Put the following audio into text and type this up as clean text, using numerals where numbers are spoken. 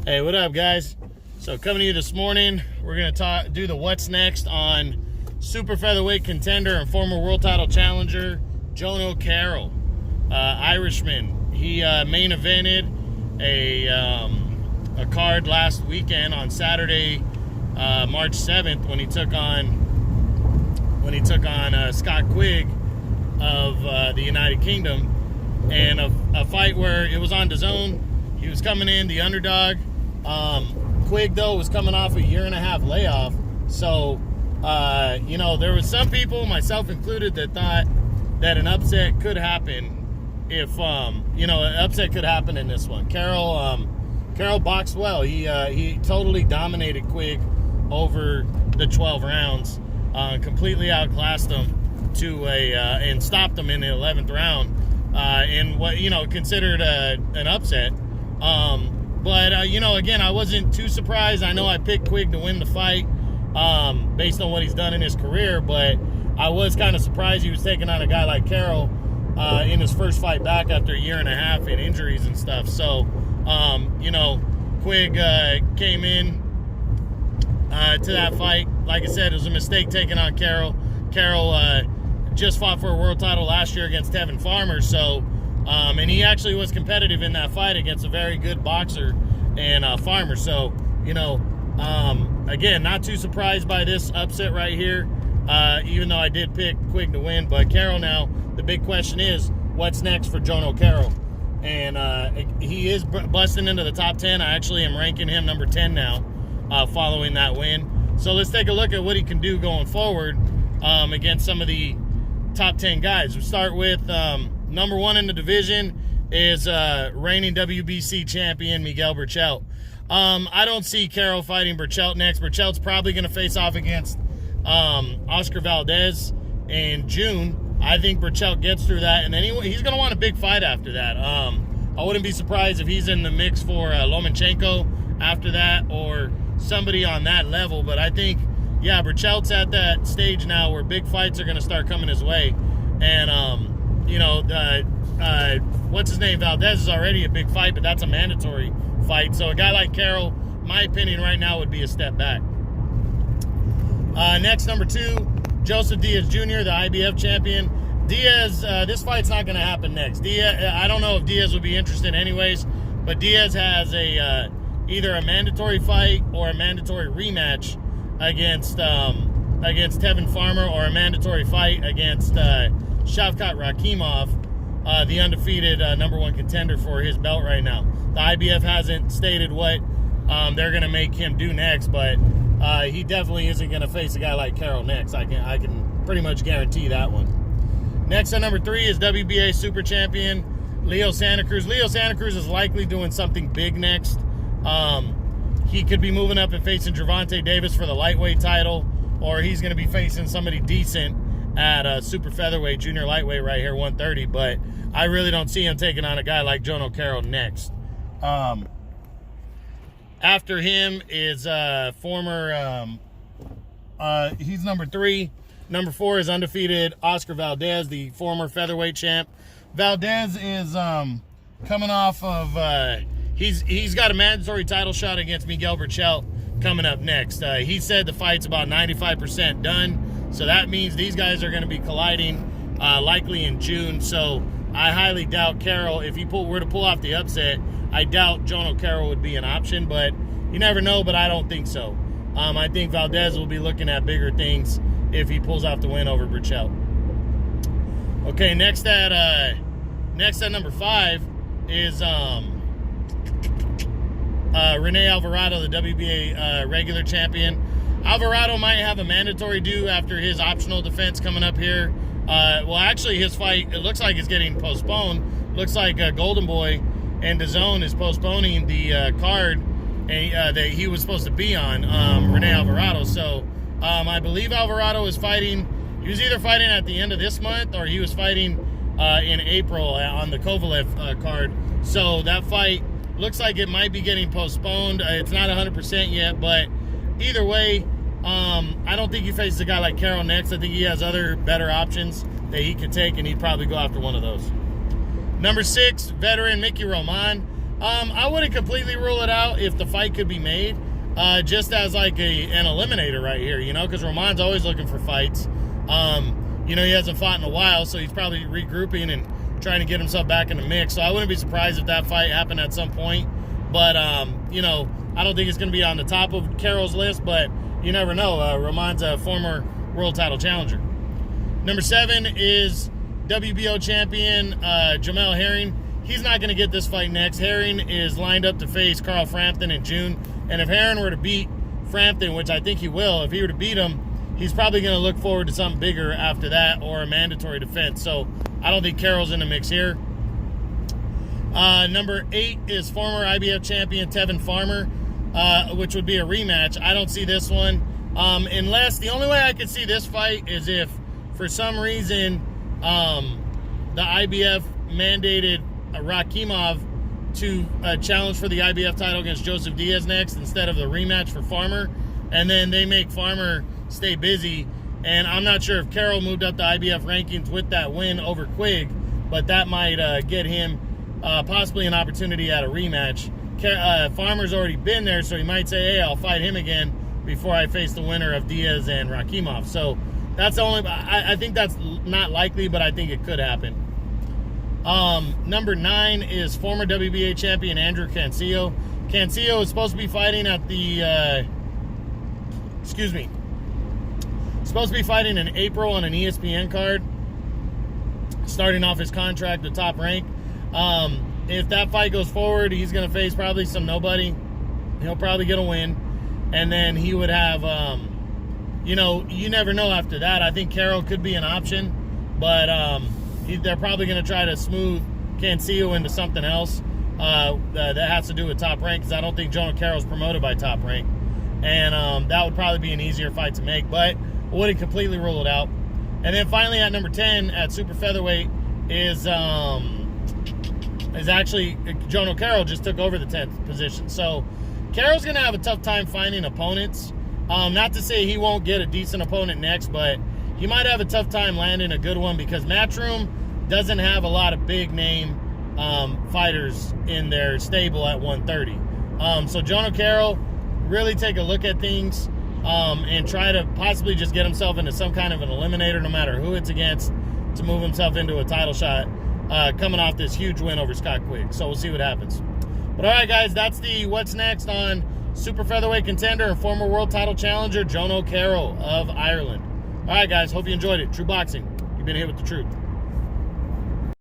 Hey, what up, guys? So coming to you this morning, we're gonna do the what's next on super featherweight contender and former world title challenger Jono Carroll, Irishman. He main evented a card last weekend on Saturday, March 7th, when he took on Scott Quigg of the United Kingdom, and a fight where it was on DAZN. He was coming in the underdog. Quigg, though, was coming off a 1.5-year layoff. So, there was some people, myself included, that thought that an upset could happen if, an upset could happen in this one. Carroll boxed well. He totally dominated Quigg over the 12 rounds, completely outclassed him and stopped him in the 11th round in what, considered an upset. But again, I wasn't too surprised. I know I picked Quigg to win the fight based on what he's done in his career, but I was kind of surprised he was taking on a guy like Carroll in his first fight back after 1.5 years and injuries and stuff. So, Quigg came in to that fight. Like I said, it was a mistake taking on Carroll. Carroll just fought for a world title last year against Tevin Farmer, so and he actually was competitive in that fight against a very good boxer and Farmer. So, again, not too surprised by this upset right here, even though I did pick Quigg to win. But Carroll now, the big question is, what's next for Jono Carroll? And he is busting into the top 10. I actually am ranking him number 10 now following that win. So let's take a look at what he can do going forward against some of the top 10 guys. We'll start with number 1 in the division is reigning WBC champion Miguel Berchelt. I don't see Carroll fighting Berchelt next. Berchelt's probably going to face off against Oscar Valdez in June. I think Berchelt gets through that, and then he's going to want a big fight after that. I wouldn't be surprised if he's in the mix for Lomachenko after that, or somebody on that level. But I think, yeah, Berchelt's at that stage now where big fights are going to start coming his way. And, what's his name? Valdez is already a big fight, but that's a mandatory fight. So a guy like Carroll, my opinion right now, would be a step back. Next, number 2, Joseph Diaz Jr., the IBF champion. Diaz, this fight's not going to happen next. Diaz, I don't know if Diaz would be interested anyways, but Diaz has either a mandatory fight or a mandatory rematch against Tevin Farmer, or a mandatory fight against Shavkat Rakhimov, the undefeated number 1 contender for his belt right now. The IBF hasn't stated what they're going to make him do next, but he definitely isn't going to face a guy like Carroll next. I can pretty much guarantee that one. Next on number 3 is WBA super champion Leo Santa Cruz. Leo Santa Cruz is likely doing something big next. He could be moving up and facing Gervonta Davis for the lightweight title, or he's going to be facing somebody decent at super featherweight, junior lightweight right here, 130. But I really don't see him taking on a guy like Jono Carroll next. After him is he's number 3. Number 4 is undefeated Oscar Valdez, the former featherweight champ. Valdez is coming off of he's got a mandatory title shot against Miguel Berchelt coming up next. He said the fight's about 95% done, so that means these guys are going to be colliding likely in June. So I highly doubt Carroll, if he were to pull off the upset, I doubt Jono Carroll would be an option, but you never know, but I don't think so. I think Valdez will be looking at bigger things if he pulls off the win over Berchelt. Okay, next at number 5 is Rene Alvarado, the WBA regular champion. Alvarado might have a mandatory due after his optional defense coming up here. Well, actually, his fight, it looks like it's getting postponed. Looks like Golden Boy and DAZN is postponing the card that he was supposed to be on, Rene Alvarado. So I believe Alvarado is fighting. He was either fighting at the end of this month, or he was fighting in April on the Kovalev card. So that fight looks like it might be getting postponed. It's not 100% yet, but either way, I don't think he faces a guy like Carroll next. I think he has other better options that he could take, and he'd probably go after one of those. Number 6, veteran Mickey Roman. I wouldn't completely rule it out if the fight could be made, just as like an eliminator right here, you know, because Roman's always looking for fights. You know, he hasn't fought in a while, so he's probably regrouping and trying to get himself back in the mix. So I wouldn't be surprised if that fight happened at some point. But, you know, I don't think it's going to be on the top of Carroll's list, but you never know. Roman's a former world title challenger. Number 7 is WBO champion Jamel Herring. He's not going to get this fight next. Herring is lined up to face Carl Frampton in June. And if Herring were to beat Frampton, which I think he will, if he were to beat him, he's probably going to look forward to something bigger after that or a mandatory defense. So I don't think Carroll's in the mix here. Number 8 is former IBF champion Tevin Farmer, which would be a rematch. I don't see this one. Unless the only way I could see this fight is if for some reason the IBF mandated Rakhimov to challenge for the IBF title against Joseph Diaz next instead of the rematch for Farmer, and then they make Farmer stay busy. And I'm not sure if Carroll moved up the IBF rankings with that win over Quigg, but that might get him possibly an opportunity at a rematch. Farmer's already been there, so he might say, hey, I'll fight him again before I face the winner of Diaz and Rakhimov. So that's the only, I think that's not likely, but I think it could happen. Number 9 is former WBA champion Andrew Cancio. Cancio is supposed to be fighting at the, supposed to be fighting in April on an ESPN card, starting off his contract with Top Rank. If that fight goes forward, he's going to face probably some nobody. He'll probably get a win. And then he would have, you know, you never know after that. I think Carroll could be an option, but they're probably going to try to smooth Cancio into something else that has to do with Top Rank, because I don't think Jono Carroll's promoted by Top Rank. And that would probably be an easier fight to make, but I wouldn't completely rule it out. And then finally at number 10 at super featherweight is actually Jono Carroll just took over the 10th position. So Carroll's going to have a tough time finding opponents. Not to say he won't get a decent opponent next, but he might have a tough time landing a good one because Matchroom doesn't have a lot of big name fighters in their stable at 130. So Jono Carroll, really take a look at things and try to possibly just get himself into some kind of an eliminator, no matter who it's against, to move himself into a title shot coming off this huge win over Scott Quigg. So we'll see what happens. But all right, guys, that's the what's next on super featherweight contender and former world title challenger Jono Carroll of Ireland. All right, guys, hope you enjoyed it. True Boxing, you've been hit with the truth.